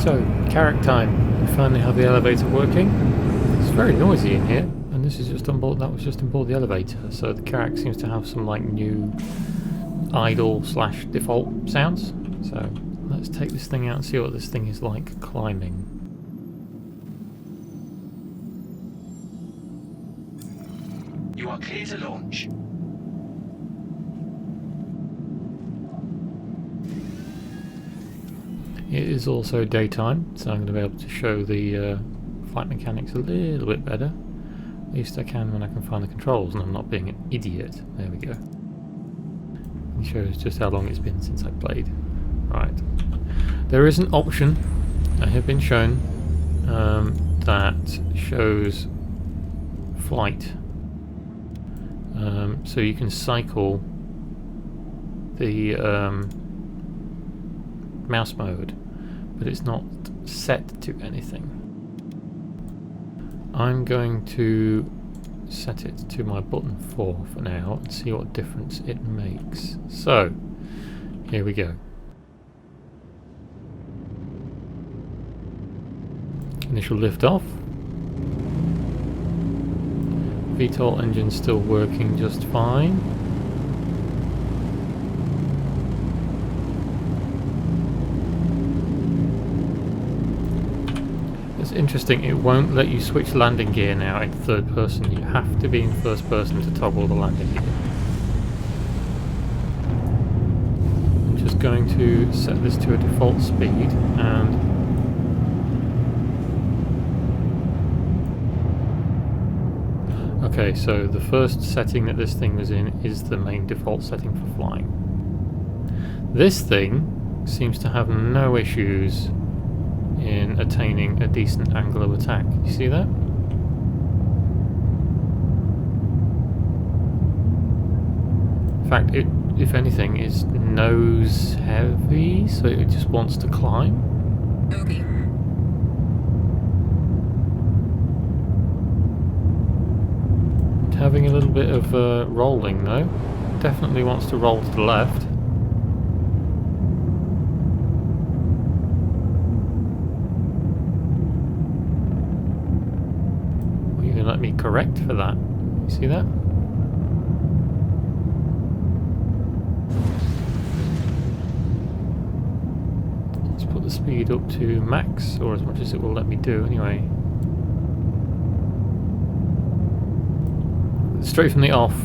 So, Carrack time. We finally have the elevator working. It's very noisy in here, and this is just on board. That was just on board the elevator. So the Carrack seems to have some like new idle / default sounds. So let's take this thing out and see what this thing is like climbing. You are clear to launch. It is also daytime, so I'm going to be able to show the flight mechanics a little bit better. At least I can when I can find the controls and I'm not being an idiot. There we go. It shows just how long it's been since I played. Right. There is an option, I have been shown, that shows flight. So you can cycle the mouse mode, but it's not set to anything. I'm going to set it to my button 4 for now and see what difference it makes. So, here we go. Initial liftoff. VTOL engine still working just fine. It's interesting, it won't let you switch landing gear now in third person. You have to be in first person to toggle the landing gear. I'm just going to set this to a default speed and okay, so the first setting that this thing was in is the main default setting for flying. This thing seems to have no issues in attaining a decent angle of attack. You see that? In fact, it, if anything, is nose heavy, so it just wants to climb. Okay. Having a little bit of rolling though. Definitely wants to roll to the left. Are you going to let me correct for that? You see that? Let's put the speed up to max, or as much as it will let me do anyway. Straight from the off,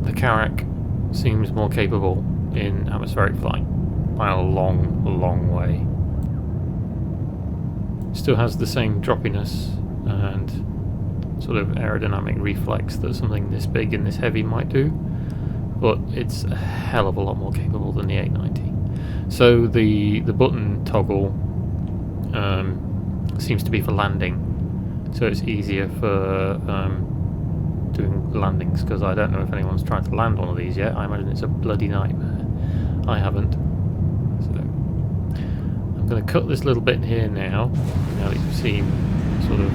the Carrack seems more capable in atmospheric flight by a long, long way. Still has the same droppiness and sort of aerodynamic reflex that something this big and this heavy might do, but it's a hell of a lot more capable than the 890. So the button toggle seems to be for landing, so it's easier for doing landings, because I don't know if anyone's tried to land one of these yet. I imagine it's a bloody nightmare. I haven't. So I'm going to cut this little bit here now that you've seen sort of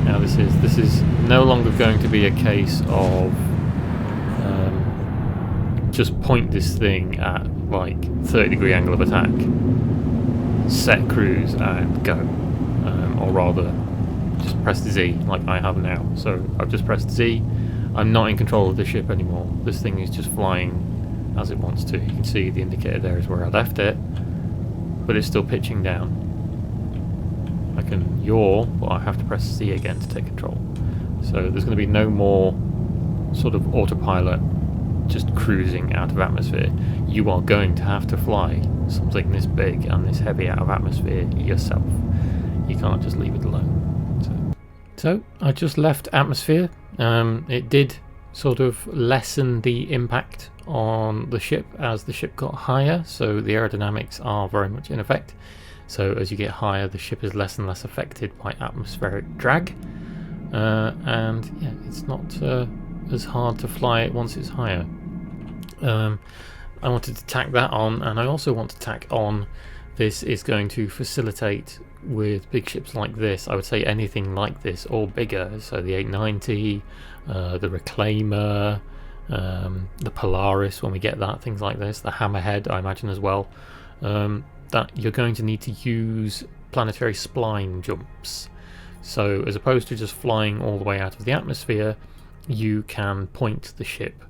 how this is. This is no longer going to be a case of just point this thing at like 30-degree angle of attack, set cruise and go, or rather just press Z like I have now. So I've just pressed Z. I'm not in control of the ship anymore. This thing is just flying as it wants to. You can see the indicator there is where I left it, but it's still pitching down. I can yaw, but I have to press Z again to take control. So there's going to be no more sort of autopilot just cruising out of atmosphere. You are going to have to fly something this big and this heavy out of atmosphere yourself. You can't just leave it alone. So I just left atmosphere. It did sort of lessen the impact on the ship as the ship got higher, so the aerodynamics are very much in effect. So as you get higher, the ship is less and less affected by atmospheric drag, and yeah, it's not as hard to fly it once it's higher. I wanted to tack that on, and I also want to tack on this is going to facilitate with big ships like this. I would say anything like this or bigger, so the 890, the Reclaimer, the Polaris when we get that, things like this, the Hammerhead I imagine as well, that you're going to need to use planetary spline jumps. So as opposed to just flying all the way out of the atmosphere, you can point the ship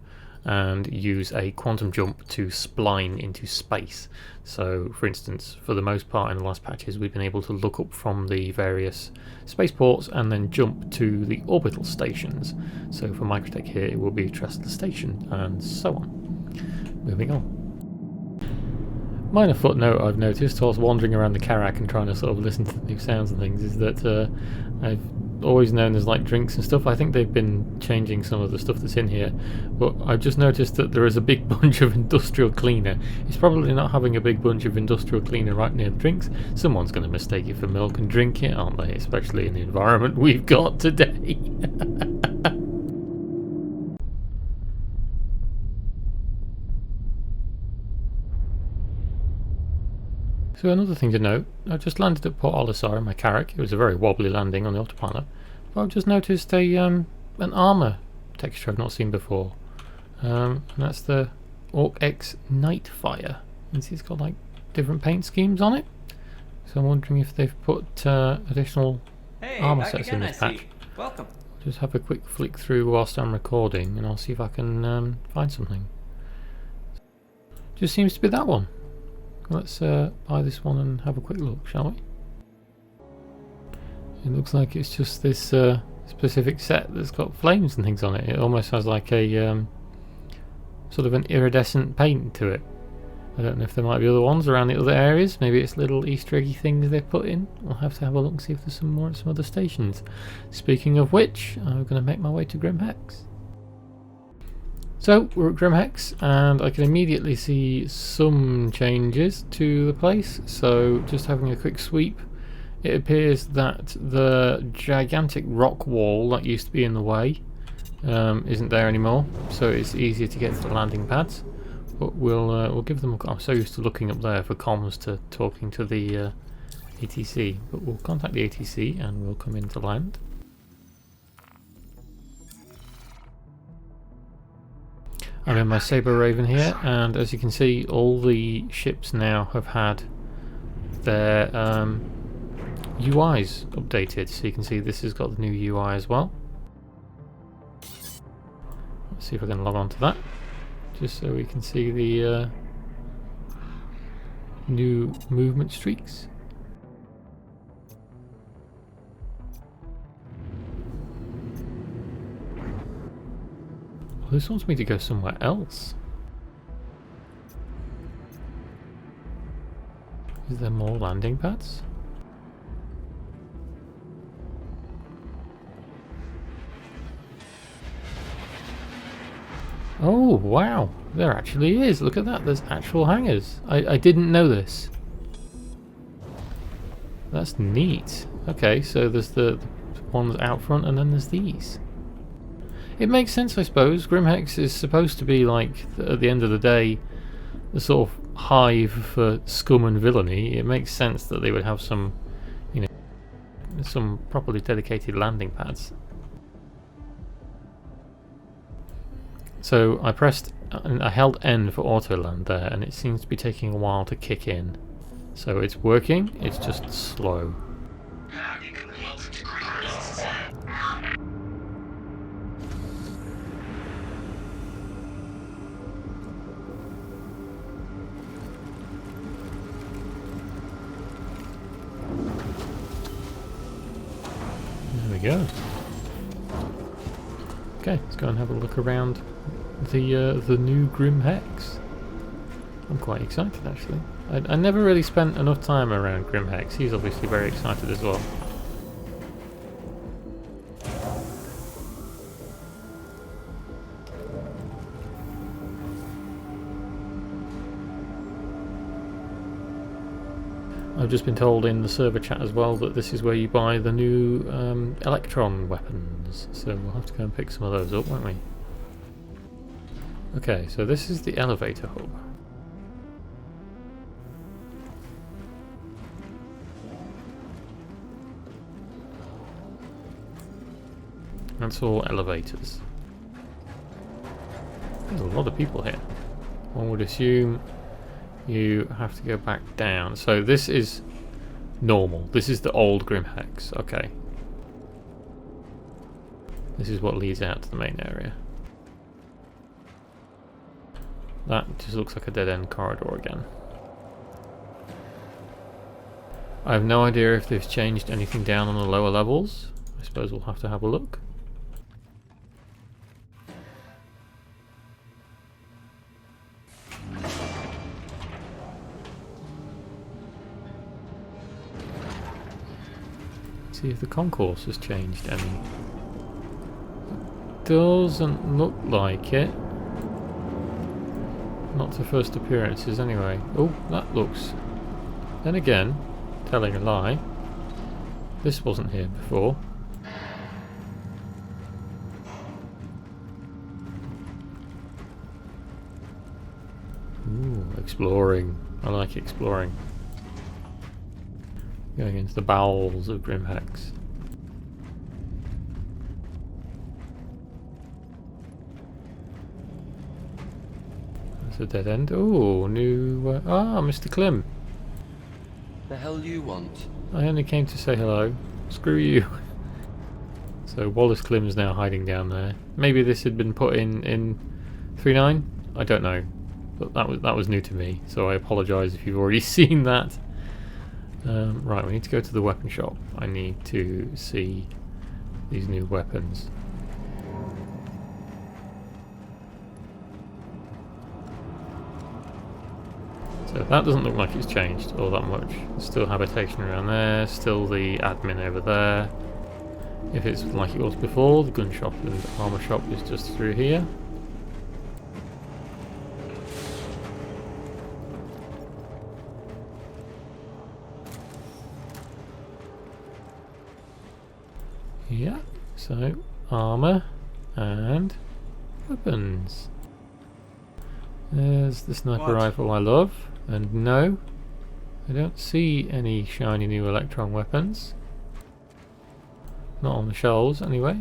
and use a quantum jump to spline into space. So for instance, for the most part in the last patches, we've been able to look up from the various spaceports and then jump to the orbital stations. So for Microtech here, it will be a Trestler station and so on. Moving on. Minor footnote I've noticed whilst wandering around the Carrack and trying to sort of listen to the new sounds and things is that I've always known there's like drinks and stuff. I think they've been changing some of the stuff that's in here, but I've just noticed that there is a big bunch of industrial cleaner. It's probably not having a big bunch of industrial cleaner right near the drinks. Someone's going to mistake it for milk and drink it, aren't they? Especially in the environment we've got today. So another thing to note, I just landed at Port Olisar in my Carrick. It was a very wobbly landing on the autopilot. But I've just noticed an armour texture I've not seen before. And that's the Orc X Nightfire. You can see it's got like different paint schemes on it. So I'm wondering if they've put additional armour sets in this patch. Welcome. I'll just have a quick flick through whilst I'm recording and I'll see if I can find something. Just seems to be that one. Let's buy this one and have a quick look, shall we? It looks like it's just this specific set that's got flames and things on it. It almost has like a sort of an iridescent paint to it. I don't know if there might be other ones around the other areas. Maybe it's little Easter eggy things they've put in. I'll have to have a look and see if there's some more at some other stations. Speaking of which, I'm going to make my way to Grim Hex. So we're at Grim Hex and I can immediately see some changes to the place. So just having a quick sweep, it appears that the gigantic rock wall that used to be in the way isn't there anymore, so it's easier to get to the landing pads. But we'll give them I'm so used to looking up there for comms to talking to the ATC, but we'll contact the ATC and we'll come in to land. I'm in my Sabre Raven here, and as you can see, all the ships now have had their UIs updated. So you can see this has got the new UI as well. Let's see if I can log on to that, just so we can see the new movement streaks. This wants me to go somewhere else. Is there more landing pads? Oh wow, there actually is. Look at that, there's actual hangars. I didn't know this. That's neat. Okay, so there's the ones out front and then there's these. It makes sense, I suppose. Grim Hex is supposed to be like, at the end of the day, the sort of hive for scum and villainy. It makes sense that they would have some, you know, some properly dedicated landing pads. So I held N for auto land there, and it seems to be taking a while to kick in. So it's working, it's just slow. Go. Okay, let's go and have a look around the new Grim Hex. I'm quite excited actually. I never really spent enough time around Grim Hex. He's obviously very excited as well. I've just been told in the server chat as well that this is where you buy the new electron weapons, so we'll have to go and pick some of those up, won't we? Okay, so this is the elevator hub. That's all elevators. There's a lot of people here. One would assume you have to go back down. So this is Normal. This is the old Grim Hex. Okay. This is what leads out to the main area. That just looks like a dead-end corridor again. I have no idea if they've changed anything down on the lower levels. I suppose we'll have to have a look. See if the concourse has changed any. Doesn't look like it. Not to first appearances anyway. Oh, that looks... Then again, telling a lie. This wasn't here before. Ooh, exploring. I like exploring. Going into the bowels of Grim Hex. That's a dead end. Oh, new... Mr. Klim. The hell you want? I only came to say hello. Screw you. So Wallace Klim's now hiding down there. Maybe this had been put in 3.9? I don't know. But that was new to me, so I apologise if you've already seen that. Right, we need to go to the weapon shop. I need to see these new weapons. So that doesn't look like it's changed all that much. Still habitation around there, still the admin over there. If it's like it was before, the gun shop and armour shop is just through here. Yeah, so armour and weapons. There's the sniper rifle I love, and no, I don't see any shiny new electron weapons. Not on the shelves anyway.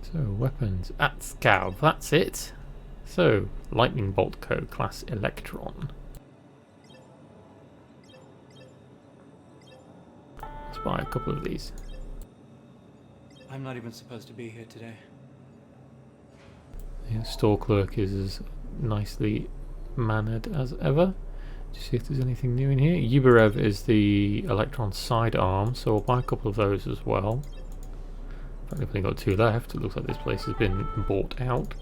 So weapons at Scav, that's it. So lightning bolt code class electron. Let's buy a couple of these. I'm not even supposed to be here today. The store clerk is as nicely mannered as ever. Just see if there's anything new in here. Yubarev is the electron sidearm, so we'll buy a couple of those as well. In fact, I've only got 2 left. It looks like this place has been bought out.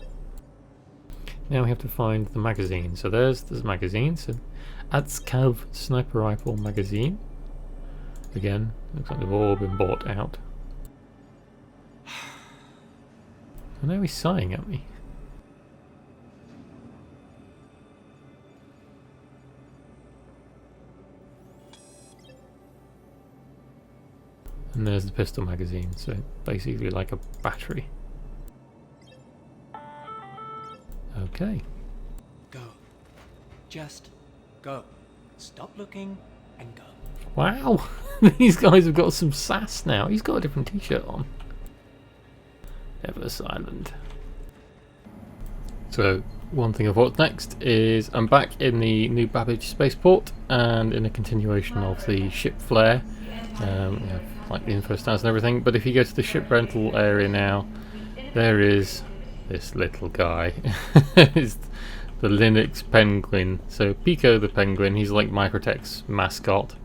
Now we have to find the magazine. So there's the magazine. So Atskav sniper rifle magazine. Again, looks like they've all been bought out. I know he's sighing at me. And there's the pistol magazine, so basically like a battery. Okay. Go. Just go. Stop looking and go. Wow! These guys have got some sass now. He's got a different t-shirt on. Ever silent. So, one thing of what's next is I'm back in the new Babbage spaceport and in a continuation of the ship flare. We have like the info stats and everything, but if you go to the ship rental area now, there is this little guy. It's the Linux penguin. So Pico the penguin, he's like Microtech's mascot.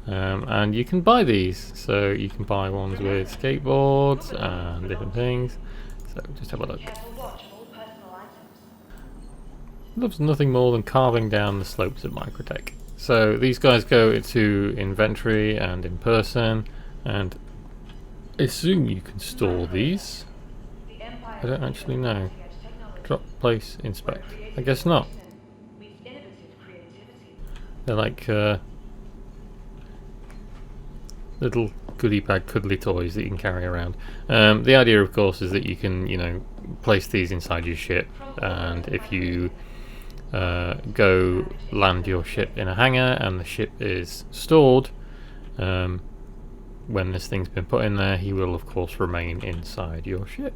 And you can buy these. So you can buy ones with skateboards and different things. So just have a look. Loves nothing more than carving down the slopes of Microtech. So these guys go into inventory and in person, and I assume you can store these. I don't actually know. Drop, place, inspect. I guess not. They're like little goodie bag cuddly toys that you can carry around. The idea, of course, is that you can, you know, place these inside your ship, and if you go land your ship in a hangar and the ship is stored, when this thing's been put in there, he will of course remain inside your ship.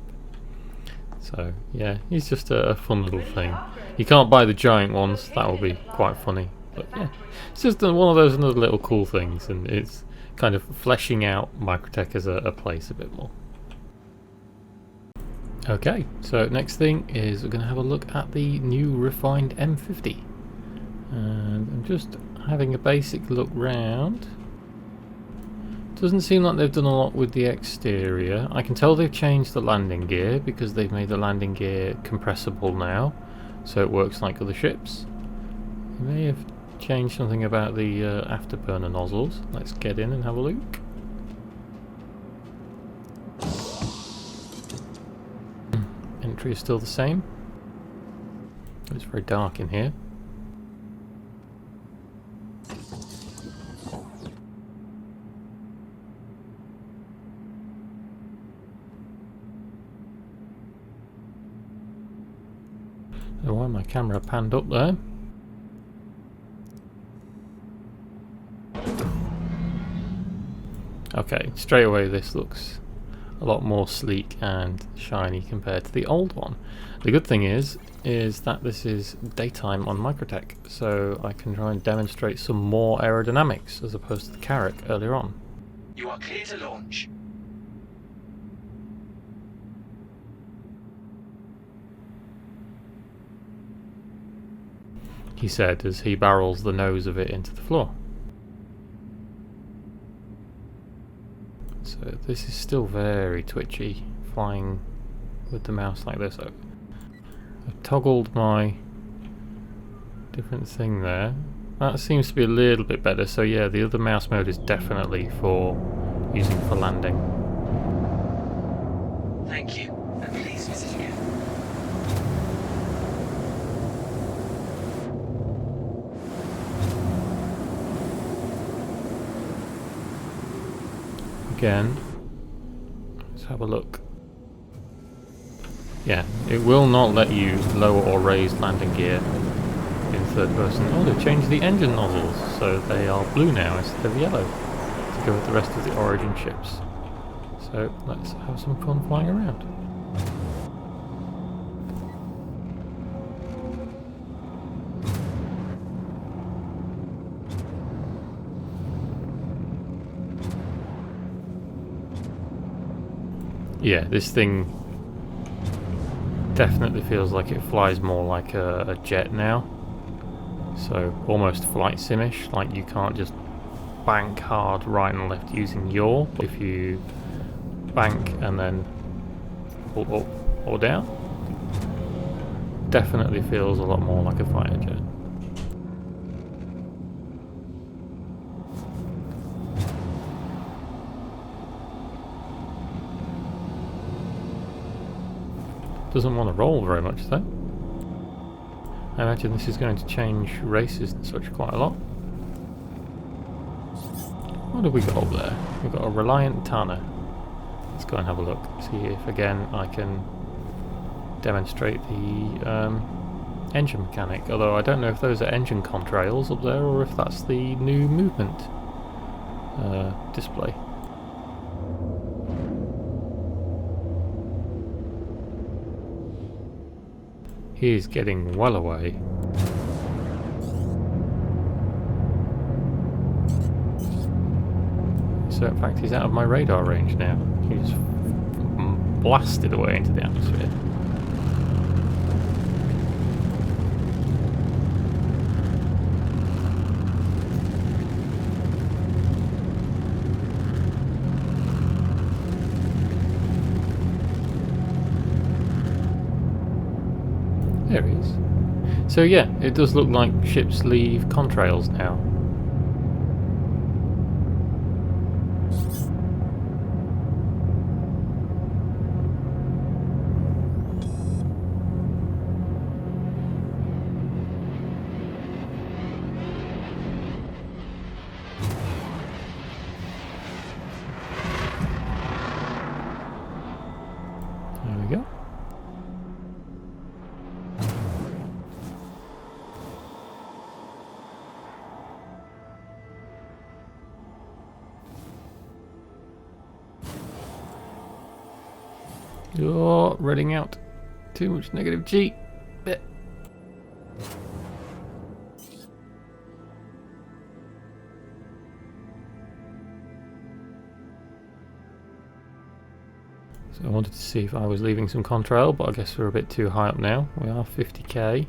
So yeah, he's just a fun little thing. You can't buy the giant ones, that will be quite funny. But yeah, it's just one of those other little cool things, and it's kind of fleshing out Microtech as a place a bit more. Okay, so next thing is we're going to have a look at the new refined M50. And I'm just having a basic look round. Doesn't seem like they've done a lot with the exterior. I can tell they've changed the landing gear because they've made the landing gear compressible now, so it works like other ships. They may have changed something about the afterburner nozzles. Let's get in and have a look. Entry is still the same. It's very dark in here. I don't know why my camera panned up there. Okay, straight away this looks a lot more sleek and shiny compared to the old one. The good thing is that this is daytime on Microtech, so I can try and demonstrate some more aerodynamics as opposed to the Carrack earlier on. You are clear to launch. He said as he barrels the nose of it into the floor. So this is still very twitchy, flying with the mouse like this. I've toggled my different thing there. That seems to be a little bit better, so yeah, the other mouse mode is definitely for using for landing. Thank you, and please visit again. Again, let's have a look. Yeah, it will not let you lower or raise landing gear in third person. Oh, they've changed the engine nozzles, so they are blue now instead of yellow to go with the rest of the Origin ships. So let's have some fun flying around. Yeah, this thing definitely feels like it flies more like a jet now. So almost flight simish, like you can't just bank hard right and left using yaw. If you bank and then pull up or down, definitely feels a lot more like a fighter jet. Doesn't want to roll very much though. I imagine this is going to change races and such quite a lot. What have we got up there? We've got a Reliant Tana. Let's go and have a look. See if again I can demonstrate the engine mechanic. Although I don't know if those are engine contrails up there or if that's the new movement display. He's getting well away. So in fact he's out of my radar range now. He's blasted away into the atmosphere. There he is. So yeah, it does look like ships leave contrails now. There we go. You're reading out. Too much negative G. Bit. So I wanted to see if I was leaving some contrail, but I guess we're a bit too high up now. We are 50k.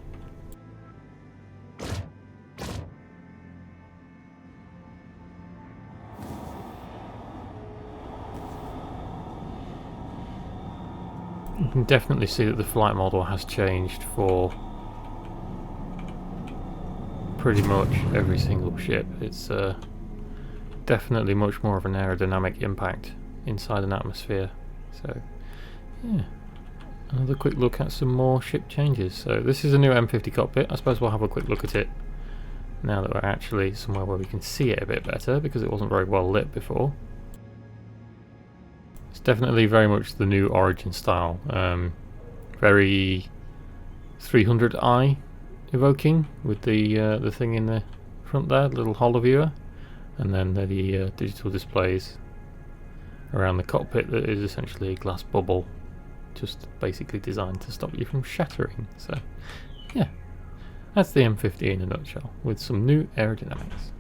You can definitely see that the flight model has changed for pretty much every single ship. It's definitely much more of an aerodynamic impact inside an atmosphere. So yeah, another quick look at some more ship changes. So this is a new M50 cockpit. I suppose we'll have a quick look at it now that we're actually somewhere where we can see it a bit better, because it wasn't very well lit before. It's definitely very much the new Origin style, very 300i evoking, with the thing in the front there, the little holoviewer, and then the digital displays around the cockpit that is essentially a glass bubble, just basically designed to stop you from shattering. So yeah, that's the M50 in a nutshell, with some new aerodynamics.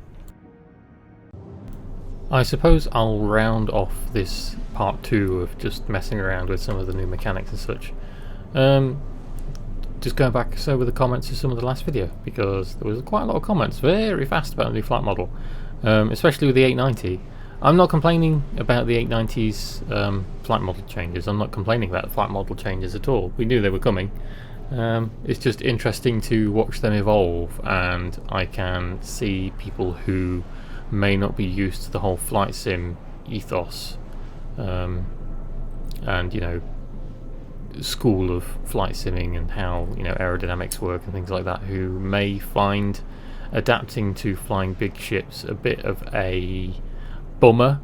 I suppose I'll round off this part 2 of just messing around with some of the new mechanics and such. Just going back over the comments of some of the last video, because there was quite a lot of comments very fast about the new flight model, especially with the 890. I'm not complaining about the 890's flight model changes. I'm not complaining about the flight model changes at all. We knew they were coming. It's just interesting to watch them evolve, and I can see people who may not be used to the whole flight sim ethos and, you know, school of flight simming and how, you know, aerodynamics work and things like that, who may find adapting to flying big ships a bit of a bummer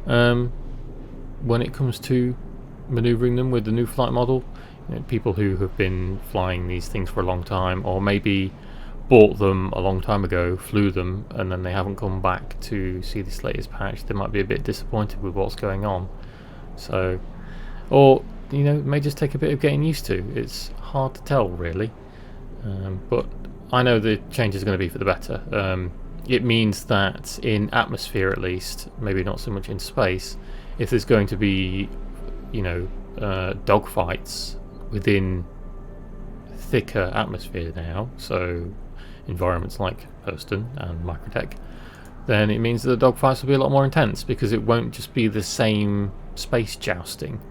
when it comes to maneuvering them with the new flight model. You know, people who have been flying these things for a long time, or maybe bought them a long time ago, flew them, and then they haven't come back to see this latest patch, they might be a bit disappointed with what's going on. So, or, you know, it may just take a bit of getting used to. It's hard to tell, really. But I know the change is going to be for the better. It means that in atmosphere, at least, maybe not so much in space, if there's going to be, you know, dogfights within thicker atmosphere now, so environments like Hurston and Microtech, then it means that the dogfights will be a lot more intense, because it won't just be the same space jousting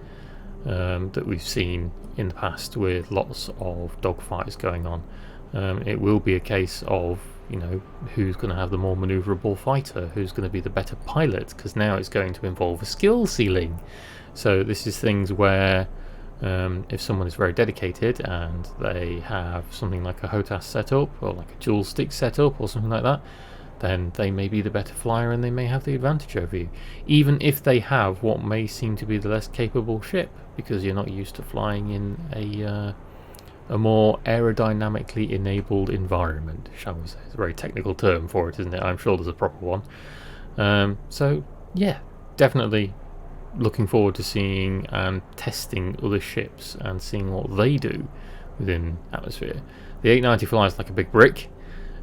that we've seen in the past with lots of dogfights going on. It will be a case of, you know, who's going to have the more manoeuvrable fighter, who's going to be the better pilot, because now it's going to involve a skill ceiling. So this is things where if someone is very dedicated and they have something like a HOTAS setup or like a dual stick setup or something like that, then they may be the better flyer and they may have the advantage over you, even if they have what may seem to be the less capable ship, because you're not used to flying in a more aerodynamically enabled environment, shall we say. It's a very technical term for it, isn't it? I'm sure there's a proper one. So yeah, definitely looking forward to seeing and testing other ships and seeing what they do within atmosphere. The 890 flies like a big brick.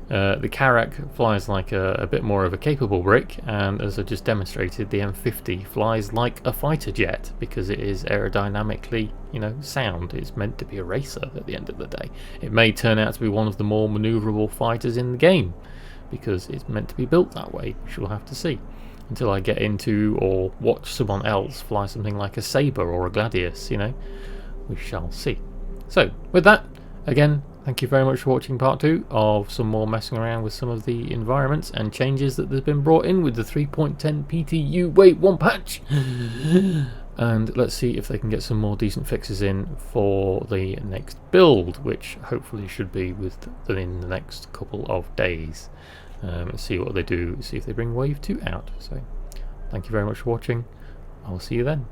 The Carrack flies like a bit more of a capable brick, and as I just demonstrated, the M50 flies like a fighter jet, because it is aerodynamically, you know, sound. It's meant to be a racer at the end of the day. It may turn out to be one of the more manoeuvrable fighters in the game, because it's meant to be built that way, which we'll have to see. Until I get into or watch someone else fly something like a Sabre or a Gladius, you know, we shall see. So, with that, again, thank you very much for watching part 2 of some more messing around with some of the environments and changes that have been brought in with the 3.10 PTU Wave 1 patch. And let's see if they can get some more decent fixes in for the next build, which hopefully should be within the next couple of days. See what they do, see if they bring Wave 2 out. So, thank you very much for watching. I'll see you then.